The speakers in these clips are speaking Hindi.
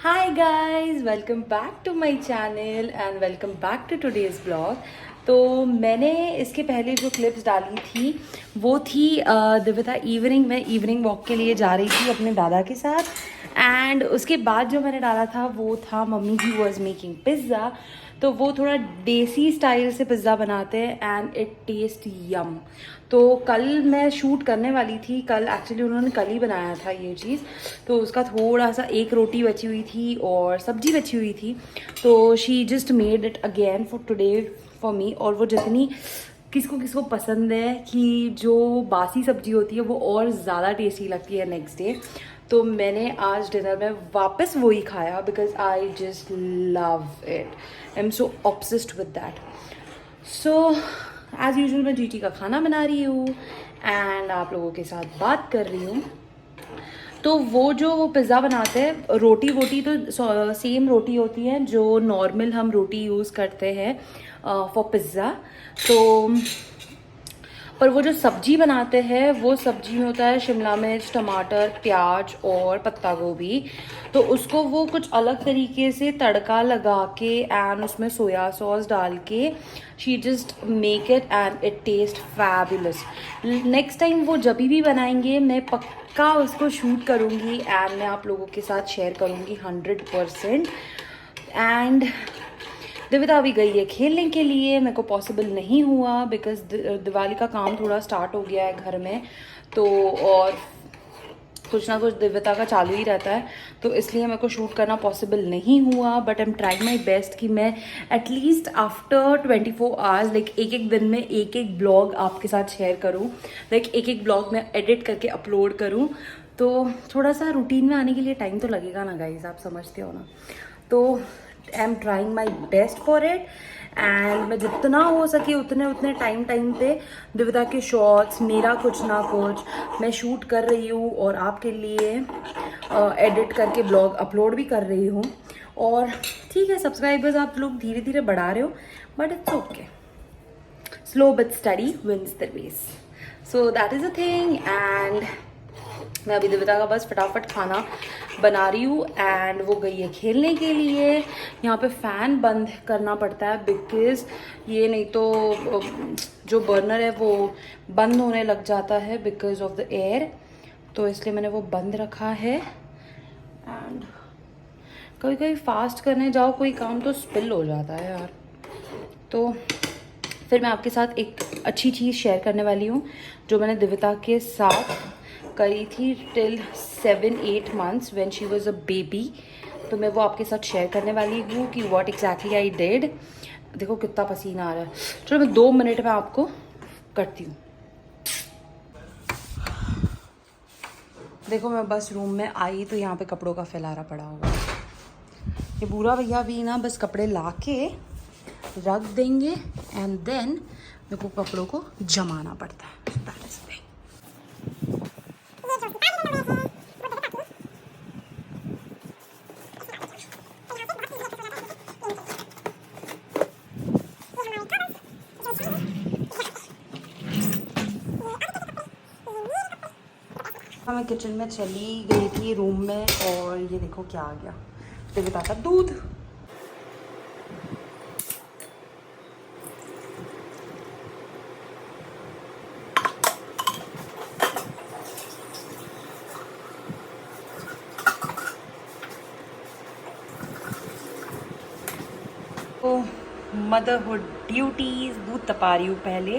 Hi guys, welcome back to my channel and welcome back to today's vlog। तो मैंने इसके पहले जो क्लिप्स डाली थी वो थी दिव्यता इवनिंग में इवनिंग वॉक के लिए जा रही थी अपने दादा के साथ। एंड उसके बाद जो मैंने डाला था वो था mummy he was making pizza. तो वो थोड़ा देसी स्टाइल से पिज़्ज़ा बनाते हैं एंड इट टेस्ट यम। तो कल मैं शूट करने वाली थी, कल एक्चुअली उन्होंने कल ही बनाया था ये चीज़। तो उसका थोड़ा सा एक रोटी बची हुई थी और सब्जी बची हुई थी, तो she just made it again for today for me. और वो जितनी किसको किसको पसंद है कि जो बासी सब्जी होती है वो और ज़्यादा टेस्टी लगती है नेक्स्ट डे। तो मैंने आज डिनर में वापस वही खाया because I just love it. I am so obsessed with that. So as usual मैं जीटी का खाना बना रही हूँ एंड आप लोगों के साथ बात कर रही हूँ। तो वो जो पिज़्ज़ा बनाते हैं, रोटी वोटी तो सेम रोटी होती है जो नॉर्मल हम रोटी यूज़ करते हैं फॉर पिज़्ज़ा। तो पर वो जो सब्जी बनाते हैं वो सब्जी में होता है शिमला मिर्च, टमाटर, प्याज और पत्ता गोभी। तो उसको वो कुछ अलग तरीके से तड़का लगा के एंड उसमें सोया सॉस डाल के she just make it and it taste fabulous. Next time वो जब भी बनाएंगे मैं पक्का उसको शूट करूँगी एंड मैं आप लोगों के साथ शेयर करूँगी 100%। एंड दिव्यता अभी गई है खेलने के लिए, मेरे को पॉसिबल नहीं हुआ बिकॉज दिवाली का काम थोड़ा स्टार्ट हो गया है घर में। तो और कुछ ना कुछ दिव्यता का चालू ही रहता है, तो इसलिए मेरे को शूट करना पॉसिबल नहीं हुआ। But I am trying my best कि मैं एटलीस्ट आफ्टर 24 आवर्स लाइक एक एक दिन में एक एक ब्लॉग आपके साथ शेयर करूँ, लाइक एक एक ब्लॉग में एडिट करके अपलोड करूँ। तो थोड़ा सा रूटीन में आने के लिए टाइम तो लगेगा ना गाइज, आप समझते हो ना। तो I am trying my best for it and मैं जितना हो सके उतने टाइम पे दिव्यता के शॉर्ट्स, मेरा कुछ ना कुछ मैं शूट कर रही हूँ और आपके लिए एडिट करके ब्लॉग अपलोड भी कर रही हूँ। और ठीक है, सब्सक्राइबर्स आप लोग धीरे धीरे बढ़ा रहे हो but it's okay, slow but steady wins the race. So that is a thing. And मैं अभी दिव्यता का बस फटाफट खाना बना रही हूँ एंड वो गई है खेलने के लिए। यहाँ पे फ़ैन बंद करना पड़ता है बिकॉज़ ये नहीं तो जो बर्नर है वो बंद होने लग जाता है बिकॉज ऑफ द एयर। तो इसलिए मैंने वो बंद रखा है। एंड कभी कभी फास्ट करने जाओ कोई काम तो स्पिल हो जाता है यार। तो फिर मैं आपके साथ एक अच्छी चीज़ शेयर करने वाली हूँ जो मैंने दिव्यता के साथ करी थी till 7-8 months when she was a baby. तो मैं वो आपके साथ शेयर करने वाली हूँ कि व्हाट एग्जैक्टली आई डिड। देखो कितना पसीना आ रहा है। चलो मैं 2 मिनट में आपको करती हूँ। देखो मैं बस रूम में आई तो यहाँ पे कपड़ों का फैलारा पड़ा हुआ है। ये बुरा भैया भी ना बस कपड़े ला के रख देंगे एंड देन मेरे को कपड़ों को जमाना पड़ता है। That is the thing. मैं किचन में चली गई थी रूम में और ये देखो क्या आ गया, दिव्यता का दूध। तो मदरहुड ड्यूटीज़, दूध तपा रही हूँ पहले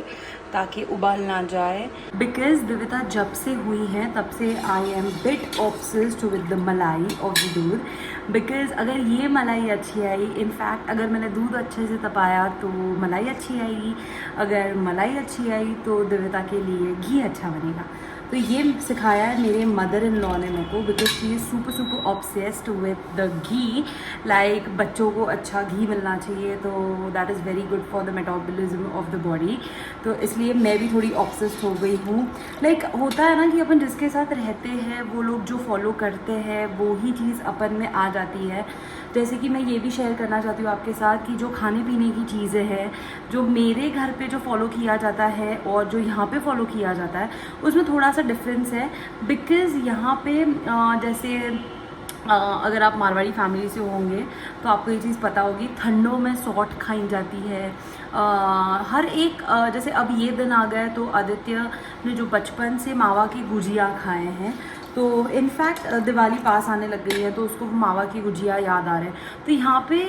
ताकि उबाल ना जाए बिकॉज दिव्यता जब से हुई है तब से I am bit obsessed with the मलाई ऑफ द दूध। बिकॉज अगर ये मलाई अच्छी आई, इनफैक्ट अगर मैंने दूध अच्छे से तपाया तो मलाई अच्छी आएगी, अगर मलाई अच्छी आई तो दिव्यता के लिए घी अच्छा बनेगा। तो ये सिखाया है मेरे मदर इन लॉ ने मेरे को because she is super obsessed with the ghee. Like बच्चों को अच्छा घी मिलना चाहिए तो that is very good for the metabolism of the body. तो इसलिए मैं भी थोड़ी ऑब्सेस्ड हो गई हूँ। लाइक होता है ना कि अपन जिसके साथ रहते हैं वो लोग जो फॉलो करते हैं वो ही चीज़ अपन में आ जाती है। जैसे कि मैं ये भी शेयर करना चाहती हूँ आपके साथ कि जो खाने पीने की चीज़ें हैं जो मेरे घर पे जो फॉलो किया जाता है और जो यहाँ पे फॉलो किया जाता है उसमें थोड़ा सा डिफरेंस है। बिकॉज़ यहाँ पे जैसे अगर आप मारवाड़ी फैमिली से होंगे तो आपको ये चीज़ पता होगी, ठंडों में सौठ खाई जाती है। हर एक जैसे अब ये दिन आ गए तो आदित्य ने जो बचपन से मावा की गुजिया खाए हैं, तो इनफैक्ट दिवाली पास आने लग गई है तो उसको मावा की गुजिया याद आ रहे हैं। तो यहाँ पे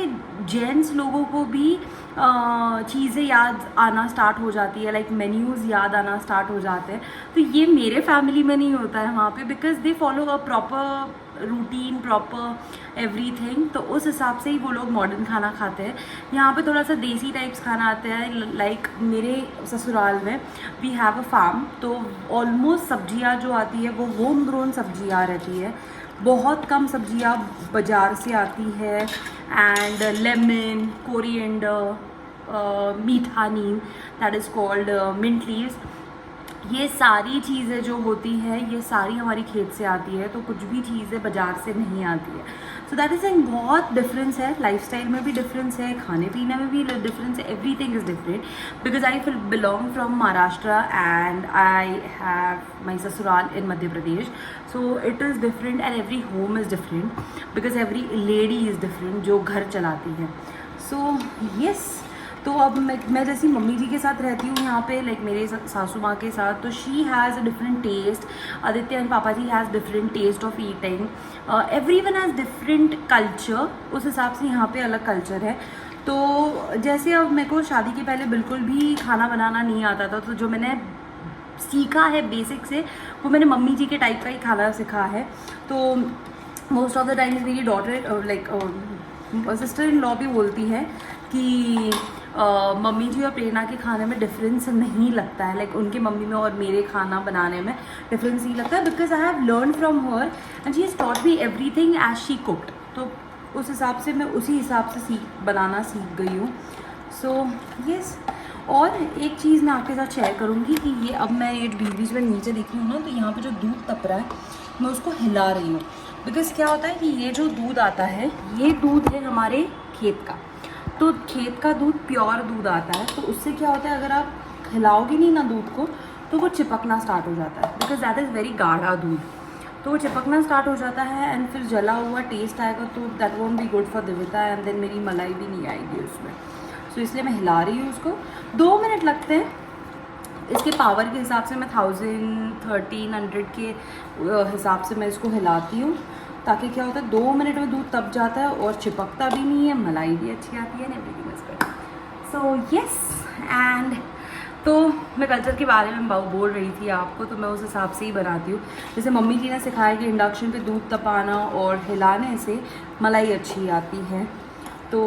जेंट्स लोगों को भी चीज़ें याद आना स्टार्ट हो जाती है, लाइक मेन्यूज़ याद आना स्टार्ट हो जाते हैं। तो ये मेरे फैमिली में नहीं होता है वहाँ पे, because they follow a proper routine, proper everything. तो उस हिसाब से ही वो लोग मॉडर्न खाना खाते हैं। यहाँ पे थोड़ा सा देसी टाइप्स खाना आता है। लाइक मेरे ससुराल में वी हैव अ फार्म, तो ऑलमोस्ट सब्जियाँ जो आती है वो होम ग्रोन सब्जियाँ रहती है। बहुत कम सब्जियाँ बाज़ार से आती है। एंड लेमन, कोरिएंडर, मीठा नीम, that is called mint leaves, ये सारी चीज़ें जो होती है ये सारी हमारी खेत से आती है। तो कुछ भी चीज़ें बाज़ार से नहीं आती है। सो दैट इज़ एन बहुत डिफरेंस है। लाइफस्टाइल में भी डिफरेंस है, खाने पीने में भी डिफरेंस है, everything is different. Because I belong from Maharashtra and I have my sasural in Madhya Pradesh. So it is different and every home is different, because every lady is different जो घर चलाती है। सो येस, तो अब मैं जैसी मम्मी जी के साथ रहती हूँ यहाँ पे, लाइक मेरे सासू माँ के साथ, तो she has a different taste. Aditya and papa ji has different taste of eating. Everyone has different culture, उस हिसाब से यहाँ पे अलग कल्चर है। तो जैसे अब मेरे को शादी के पहले बिल्कुल भी खाना बनाना नहीं आता था, तो जो मैंने सीखा है बेसिक से वो मैंने मम्मी जी के टाइप का ही खाना सीखा है। तो मोस्ट ऑफ द टाइम्स मेरी daughter like sister in law भी बोलती है कि मम्मी जी और प्रेरणा के खाने में डिफरेंस नहीं लगता है। लाइक उनके मम्मी में और मेरे खाना बनाने में डिफरेंस नहीं लगता है, because I have learn from her and she has taught me everything as she cooked. तो उस हिसाब से मैं उसी हिसाब से बनाना सीख गई हूँ। सो येस, और एक चीज़ मैं आपके साथ शेयर करूँगी कि ये अब मैं ये बीच में नीचे देख रही हूँ ना, तो यहाँ पे जो दूध तप रहा है मैं उसको हिला रही हूँ। बिकॉज क्या होता है कि ये जो दूध आता है ये दूध है हमारे खेत का। तो खेत का दूध प्योर दूध आता है, तो उससे क्या होता है अगर आप हिलाओगे नहीं ना दूध को तो वो चिपकना स्टार्ट हो जाता है, बिकॉज दैट इज़ वेरी गाढ़ा दूध। तो वो चिपकना स्टार्ट हो जाता है एंड फिर जला हुआ टेस्ट आएगा, तो that won't be good for Divita and then मेरी मलाई भी नहीं आएगी उसमें। सो इसलिए मैं हिला रही हूँ उसको। 2 मिनट लगते हैं। इसके पावर के हिसाब से मैं 1300 के हिसाब से मैं इसको हिलाती हूँ, ताकि क्या होता है 2 मिनट में दूध तप जाता है और चिपकता भी नहीं है, मलाई भी अच्छी आती है, everything is good. So yes, and तो मैं कल्चर के बारे में बोल रही थी आपको, तो मैं उस हिसाब से ही बनाती हूँ। जैसे मम्मी जी ने सिखाया कि इंडक्शन पे दूध तपाना और हिलाने से मलाई अच्छी आती है। तो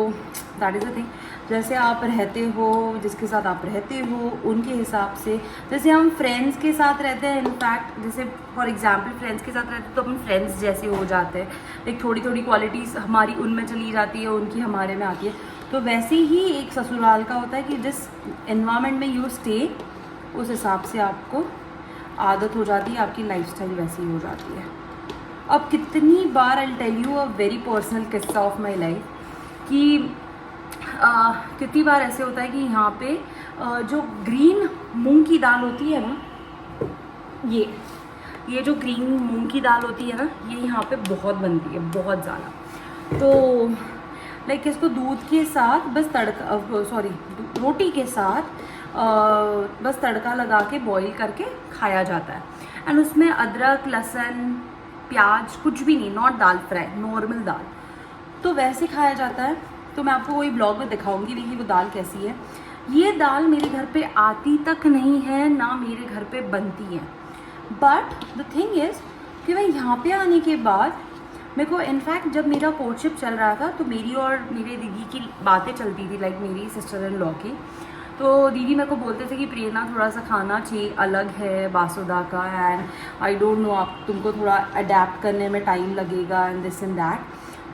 दैट इज़ द थिंग। जैसे आप रहते हो, जिसके साथ आप रहते हो उनके हिसाब से, जैसे हम फ्रेंड्स के साथ रहते हैं, इनफैक्ट जैसे फॉर एग्जांपल फ्रेंड्स के साथ रहते हैं तो अपन फ्रेंड्स जैसे हो जाते हैं। एक थोड़ी थोड़ी क्वालिटीज़ हमारी उनमें चली जाती है, उनकी हमारे में आती है। तो वैसे ही एक ससुराल का होता है कि जिस एनवायरनमेंट में यू स्टे उस हिसाब से आपको आदत हो जाती है, आपकी लाइफस्टाइल वैसी हो जाती है। अब कितनी बार I tell you a very personal kissa of my life कि कितनी बार ऐसे होता है कि यहाँ पे जो ग्रीन मूंग की दाल होती है ना, ये जो ग्रीन मूंग की दाल होती है ना, ये यहाँ पे बहुत बनती है, बहुत ज़्यादा। तो लाइक इसको दूध के साथ बस रोटी के साथ बस तड़का लगा के बॉईल करके खाया जाता है। एंड उसमें अदरक, लहसुन, प्याज कुछ भी नहीं, नॉट दाल फ्राई, नॉर्मल दाल, तो वैसे खाया जाता है। तो मैं आपको वही ब्लॉग में दिखाऊंगी भी कि वो दाल कैसी है। ये दाल मेरे घर पे आती तक नहीं है, ना मेरे घर पे बनती है। बट द थिंग इज़ कि मैं यहाँ पे आने के बाद मेरे को इनफैक्ट जब मेरा कोर्टशिप चल रहा था तो मेरी और मेरे दीदी की बातें चलती थी, लाइक मेरी सिस्टर इन लॉ की। तो दीदी मेरे को बोलते थे कि प्रेरणा थोड़ा सा खाना चाहिए, अलग है बासुदा का, एंड आई डोंट नो, आप तुमको थोड़ा अडेप्ट करने में टाइम लगेगा एंड दिस एंड दैट।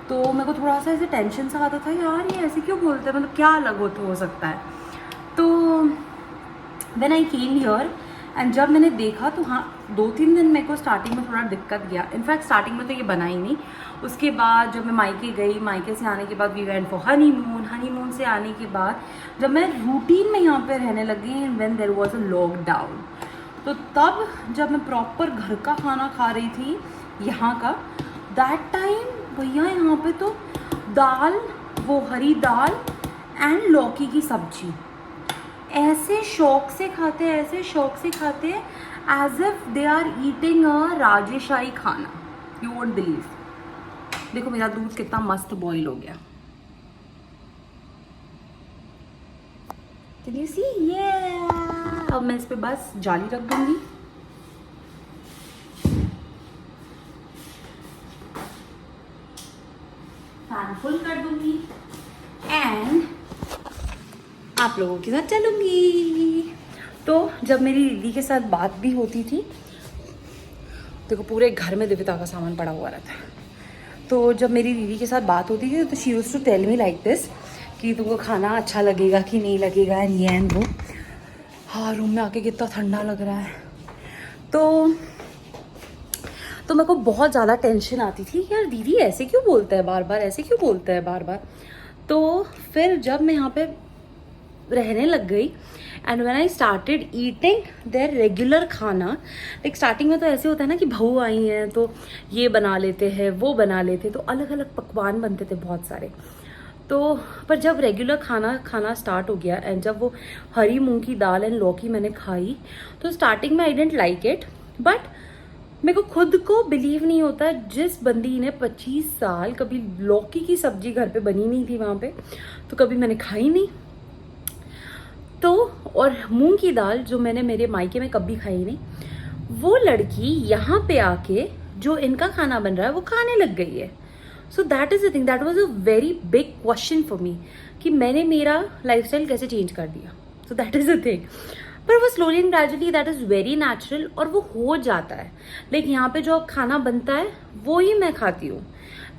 तो मेरे को थोड़ा सा ऐसे टेंशन सा आता था, यार ये ऐसे क्यों बोलते हैं, मतलब क्या अलग हो सकता है। तो when I came here and जब मैंने देखा तो हाँ 2-3 दिन मेरे को स्टार्टिंग में थोड़ा दिक्कत गया। इनफैक्ट स्टार्टिंग में तो ये बना ही नहीं। उसके बाद जब मैं मायके गई, मायके से आने के बाद वी वेंट फॉर हनीमून से आने के बाद जब मैं रूटीन में यहाँ पे रहने लगी, when there was a lockdown, तो तब जब मैं प्रॉपर घर का खाना खा रही थी यहाँ का, दैट टाइम भैया यहाँ पे तो दाल, वो हरी दाल एंड लौकी की सब्जी, ऐसे शौक से खाते हैं, ऐसे शौक से खाते हैं as if they are eating a राजशाही खाना। You won't believe. देखो मेरा दूध कितना मस्त बॉईल हो गया। Can you see? ये अब मैं इस पे बस जाली रख दूंगी। फैन फुल कर दूंगी एंड आप लोगों के साथ चलूंगी। तो जब मेरी दीदी के साथ बात भी होती थी, देखो पूरे घर में दिव्यता का सामान पड़ा हुआ रहता है, तो जब मेरी दीदी के साथ बात होती थी तो she used to tell me like this कि तुमको खाना अच्छा लगेगा कि नहीं लगेगा एंड ये एंड वो। हाँ, रूम में आके कितना ठंडा लग रहा है। तो मेरे को बहुत ज़्यादा टेंशन आती थी कि यार दीदी ऐसे क्यों बोलता है बार बार, ऐसे क्यों बोलता है बार बार। तो फिर जब मैं यहाँ पे रहने लग गई and when I started eating there regular खाना, लाइक स्टार्टिंग में तो ऐसे होता है ना कि बहू आई हैं तो ये बना लेते हैं, वो बना लेते, तो अलग अलग पकवान बनते थे बहुत सारे। तो पर जब रेगुलर खाना स्टार्ट हो गया एंड जब वो हरी मूंग की दाल एंड लौकी मैंने खाई, तो स्टार्टिंग में आई डेंट लाइक इट, बट मेरे को खुद को बिलीव नहीं होता, जिस बंदी ने 25 साल कभी लौकी की सब्जी घर पे बनी नहीं थी वहाँ पे, तो कभी मैंने खाई नहीं। तो और मूंग की दाल जो मैंने मेरे मायके में कभी खाई नहीं, वो लड़की यहाँ पे आके जो इनका खाना बन रहा है वो खाने लग गई है। So that is the thing, that was a very big question for me कि मैंने मेरा लाइफस्टाइल कैसे चेंज कर दिया। So that is the thing, पर वो slowly and gradually, that is very natural और वो हो जाता है। लाइक यहाँ पे जो खाना बनता है वो ही मैं खाती हूँ।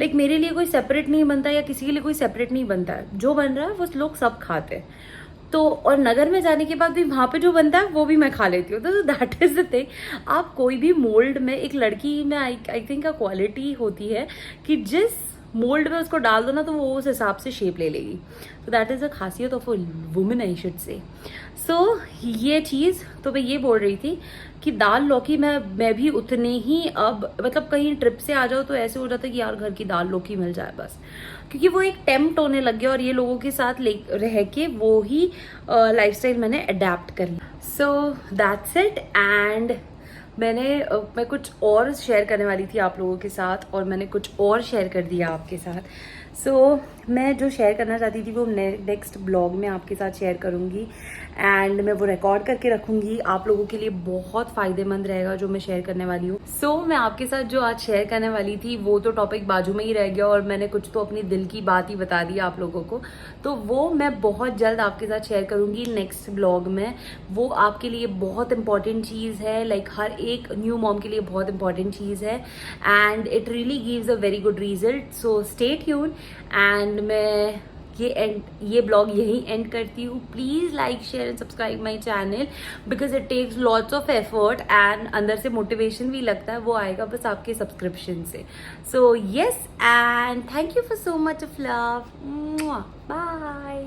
लाइक मेरे लिए कोई सेपरेट नहीं बनता या किसी के लिए कोई सेपरेट नहीं बनता है, जो बन रहा है वो लोग सब खाते हैं। तो और नगर में जाने के बाद भी वहाँ पे जो बनता है वो भी मैं खा लेती हूँ। तो दैट इज द थिंग, आप कोई भी मोल्ड में, एक लड़की में आई थिंक अ क्वालिटी होती है कि जिस मोल्ड में उसको डाल दो ना तो वो उस हिसाब से शेप ले लेगी। तो that is a khasiyat of a women, I should say. So ये चीज़ तो मैं ये बोल रही थी कि दाल लौकी मैं भी उतने ही, अब मतलब कहीं ट्रिप से आ जाओ तो ऐसे हो जाता है कि यार घर की दाल लौकी मिल जाए बस, क्योंकि वो एक टेम्प्ट होने लग गया और ये लोगों के साथ रह के वो ही लाइफस्टाइल मैंने अडेप्ट कर लिया। So that's it. एंड मैं कुछ और शेयर करने वाली थी आप लोगों के साथ और मैंने कुछ और शेयर कर दिया आपके साथ। सो मैं जो शेयर करना चाहती थी वो नेक्स्ट ब्लॉग में आपके साथ शेयर करूँगी एंड मैं वो रिकॉर्ड करके रखूँगी। आप लोगों के लिए बहुत फ़ायदेमंद रहेगा जो मैं शेयर करने वाली हूँ। सो मैं आपके साथ जो आज शेयर करने वाली थी वो तो टॉपिक बाजू में ही रह गया और मैंने कुछ तो अपनी दिल की बात ही बता दी आप लोगों को, तो वो मैं बहुत जल्द आपके साथ शेयर करूँगी नेक्स्ट ब्लॉग में। वो आपके लिए बहुत इंपॉर्टेंट चीज़ है, लाइक हर एक न्यू मॉम के लिए बहुत इंपॉर्टेंट चीज़ है and it really gives a very good result. So stay tune and मैं ये ब्लॉग यहीं एंड करती हूँ। Please like share and subscribe my channel because it takes lots of effort and अंदर से मोटिवेशन भी लगता है, वो आएगा बस आपके सब्सक्रिप्शन से। So yes and thank you for so much of love. Bye.